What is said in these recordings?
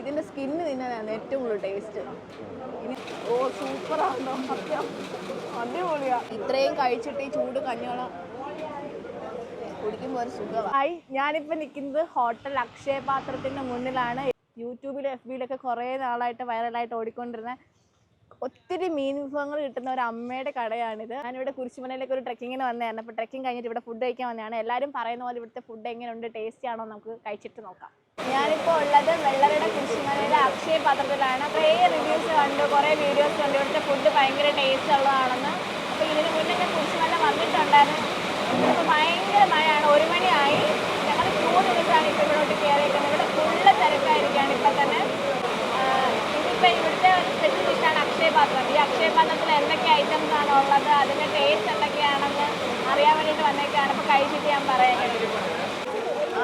ഇതിന്റെ സ്കിന്ന് തിന്നാനാണ് ഏറ്റവും കൂടുതൽ ടേസ്റ്റ്. ഓ സൂപ്പറാണോ, സത്യം അടിപൊളിയാ. ഇത്രയും കഴിച്ചിട്ട് ഈ ചൂട് കഞ്ഞോളം കുടിക്കുമ്പോൾ ഒരു സുഖമായി. ഞാനിപ്പോൾ നിൽക്കുന്നത് ഹോട്ടൽ അക്ഷയപാത്രത്തിൻ്റെ മുന്നിലാണ്. യൂട്യൂബിലും എഫ് ബിയിലൊക്കെ കുറേ നാളായിട്ട് വൈറലായിട്ട് ഓടിക്കൊണ്ടിരുന്ന ഒത്തിരി മീൻ വിഭവങ്ങൾ കിട്ടുന്ന ഒരു അമ്മയുടെ കടയാണിത്. ഞാനിവിടെ കുരിശുമലയിലേക്ക് ഒരു ട്രെക്കിങ്ങിന് വന്നതാണ്. അപ്പോൾ ട്രെക്കിംഗ് കഴിഞ്ഞിട്ട് ഇവിടെ ഫുഡ് കഴിക്കാൻ വന്നതാണ്. എല്ലാവരും പറയുന്ന പോലെ ഇവിടുത്തെ ഫുഡ് എങ്ങനെയുണ്ട്, ടേസ്റ്റി ആണോ, നമുക്ക് കഴിച്ചിട്ട് നോക്കാം. ഞാനിപ്പോൾ ഉള്ളത് വെള്ളറയുടെ കുരിശുമലയിലെ അക്ഷയപാത്രത്തിലാണ്. കുറേ റിവ്യൂസ് കണ്ടു, കുറേ വീഡിയോസ് കണ്ടു ഇവിടുത്തെ ഫുഡ് ഭയങ്കര ടേസ്റ്റ് ഉള്ളതാണെന്ന്. അപ്പോൾ ഇതിന് മുന്നേ ഞാൻ കുരിശുമല വന്നിട്ടുണ്ടായിരുന്നു. ഇപ്പോൾ ഭയങ്കര മഴയാണ്, 1 മണിയായി. ഞങ്ങൾ ക്യൂ നിന്നിട്ടാണ് ഇപ്പോൾ ഇവിടോട്ട് കയറിയിരിക്കുന്നത്. ഇവിടെ ഫുള്ള് തിരക്കായിരിക്കുകയാണ് ഇപ്പം തന്നെ. ഇനിയിപ്പോൾ ഇവിടുത്തെ ഒരു സ്പെഷ്യൽ ഡിഷാണ് അക്ഷയപാത്രം. ഈ അക്ഷയപാത്രത്തിൽ എന്തൊക്കെ ഐറ്റംസ് ആണ് ഉള്ളത്, അതിൻ്റെ ടേസ്റ്റ് എന്തൊക്കെയാണെന്ന് അറിയാൻ വേണ്ടിയിട്ട് വന്നേക്കാണ്. ഇപ്പോൾ കഴിച്ചിട്ട് ഞാൻ പറയാം.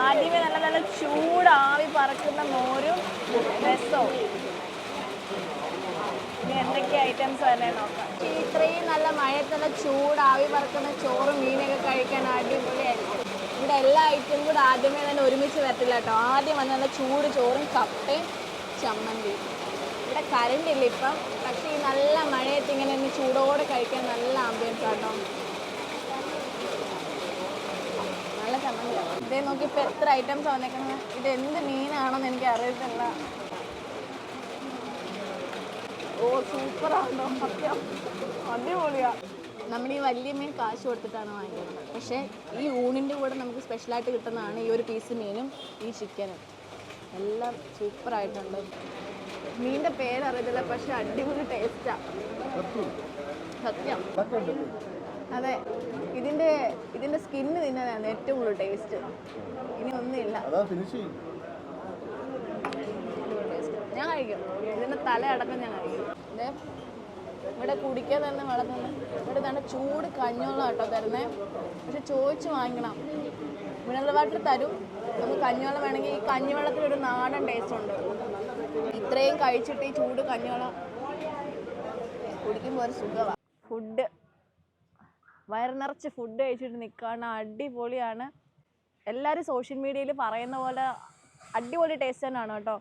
ആദ്യമേ നല്ല നല്ല ചൂടാവി പറക്കുന്ന മോരും രസവും. ഇനി എന്തൊക്കെ ഐറ്റംസ് തന്നെ നോക്കാം. ഇത്രയും നല്ല മഴത്തുള്ള ചൂടാവി പറക്കുന്ന ചോറും മീനൊക്കെ കഴിക്കാൻ അടിപൊളിയായിരിക്കും. ഇവിടെ എല്ലാ ഐറ്റവും കൂടെ ആദ്യമേ തന്നെ ഒരുമിച്ച് വരത്തില്ല കേട്ടോ. ആദ്യം വന്ന് നല്ല ചൂട് ചോറും കപ്പയും ചമ്മന്തിയും. ഇവിടെ കറണ്ട് ഇല്ല ഇപ്പം, പക്ഷേ ഈ നല്ല മഴയത്ത് ഇങ്ങനെ ഒന്ന് ചൂടോടെ കഴിക്കാൻ നല്ല ആംബിയൻസ് കേട്ടോ. നല്ല ചമ്മന്തിയാണ്. ഇതേ നോക്കി ഇപ്പോൾ എത്ര ഐറ്റംസ് വന്നേക്കുന്നത്. ഇത് എന്ത് മീനാണെന്ന് എനിക്ക് അറിയത്തില്ല. ഓ സൂപ്പറാണോ, സത്യം അടിപൊളിയാ. നമ്മൾ ഈ വലിയ മീൻ കാശ് കൊടുത്തിട്ടാണ് വാങ്ങിക്കുന്നത്. പക്ഷേ ഈ ഊണിൻ്റെ കൂടെ നമുക്ക് സ്പെഷ്യലായിട്ട് കിട്ടുന്നതാണ് ഈ ഒരു പീസ് മീനും ഈ ചിക്കനും. എല്ലാം സൂപ്പറായിട്ടുണ്ട്. മീനിൻ്റെ പേരറിയത്തില്ല, പക്ഷെ അടിപൊളി ടേസ്റ്റാണ് സത്യം. അതെ, ഇതിൻ്റെ സ്കിന്ന് തിന്നാനാണ് ഏറ്റവും കൂടുതൽ ടേസ്റ്റ്. ഇനി ഒന്നുമില്ല, ഞാൻ കഴിക്കും. ഇതിൻ്റെ തലയടക്കം ഞാൻ കഴിക്കും. അതെ, ഇവിടെ കുടിക്കാൻ തന്നെ വെള്ളം തന്നെ. ഇവിടെ തന്നെ ചൂട് കഞ്ഞോളം കേട്ടോ തരുന്നത്. പക്ഷെ ചോദിച്ച് വാങ്ങിക്കണം. മിനറൽ വാട്ടർ തരും, നമുക്ക് കഞ്ഞോളം വേണമെങ്കിൽ. ഈ കഞ്ഞിവെള്ളത്തിനൊരു നാടൻ ടേസ്റ്റ് ഉണ്ട്. ഇത്രയും കഴിച്ചിട്ട് ഈ ചൂട് കഞ്ഞോളം കുടിക്കുമ്പോൾ ഒരു സുഖമാണ്. ഫുഡ് വയറ് നിറച്ച് ഫുഡ് കഴിച്ചിട്ട് നിൽക്കുകയാണ്. അടിപൊളിയാണ്. എല്ലാവരും സോഷ്യൽ മീഡിയയിൽ പറയുന്ന പോലെ അടിപൊളി ടേസ്റ്റ് തന്നെയാണ് കേട്ടോ.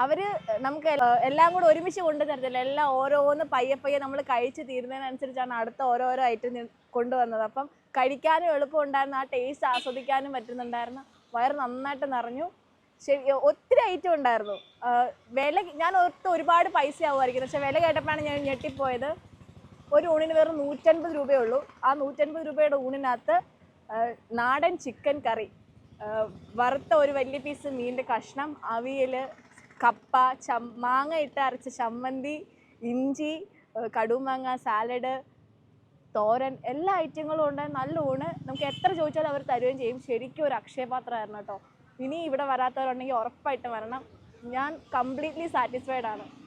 അവർ നമുക്ക് എല്ലാം കൂടെ ഒരുമിച്ച് കൊണ്ടു തരത്തില്ല. എല്ലാം ഓരോന്ന് പയ്യെ നമ്മൾ കഴിച്ച് തീരുന്നതിനനുസരിച്ചാണ് അടുത്ത ഓരോരോ ഐറ്റം കൊണ്ടുവന്നത്. അപ്പം കഴിക്കാനും എളുപ്പമുണ്ടായിരുന്നു, ആ ടേസ്റ്റ് ആസ്വദിക്കാനും പറ്റുന്നുണ്ടായിരുന്നു. വയറ് നന്നായിട്ട് നിറഞ്ഞു. ശരി, ഒത്തിരി ഐറ്റം ഉണ്ടായിരുന്നു. വില ഞാൻ ഒരുപാട് പൈസ ആവുമായിരിക്കും, പക്ഷേ വില കേട്ടപ്പോഴാണ് ഞാൻ ഞെട്ടിപ്പോയത്. ഒരു ഊണിന് വെറും 150 രൂപയേ ഉള്ളൂ. ആ 150 രൂപയുടെ ഊണിനകത്ത് നാടൻ ചിക്കൻ കറി, വറുത്ത ഒരു വലിയ പീസ് മീനിൻ്റെ കഷ്ണം, അവിയൽ, കപ്പ, മാങ്ങ ഇട്ട് അരച്ച ചമ്മന്തി, ഇഞ്ചി, കടുമാങ്ങ സാലഡ്, തോരൻ, എല്ലാ ഐറ്റങ്ങളും ഉണ്ട്. നല്ല ഊണ്. നമുക്ക് എത്ര ചോദിച്ചാലും അവർ തരുകയും ചെയ്യും. ശരിക്കും ഒരു അക്ഷയപാത്രമായിരുന്നു കേട്ടോ. ഇനി ഇവിടെ വരാത്തവരുണ്ടെങ്കിൽ ഉറപ്പായിട്ട് വരണം. ഞാൻ കംപ്ലീറ്റ്ലി സാറ്റിസ്ഫൈഡ് ആണ്.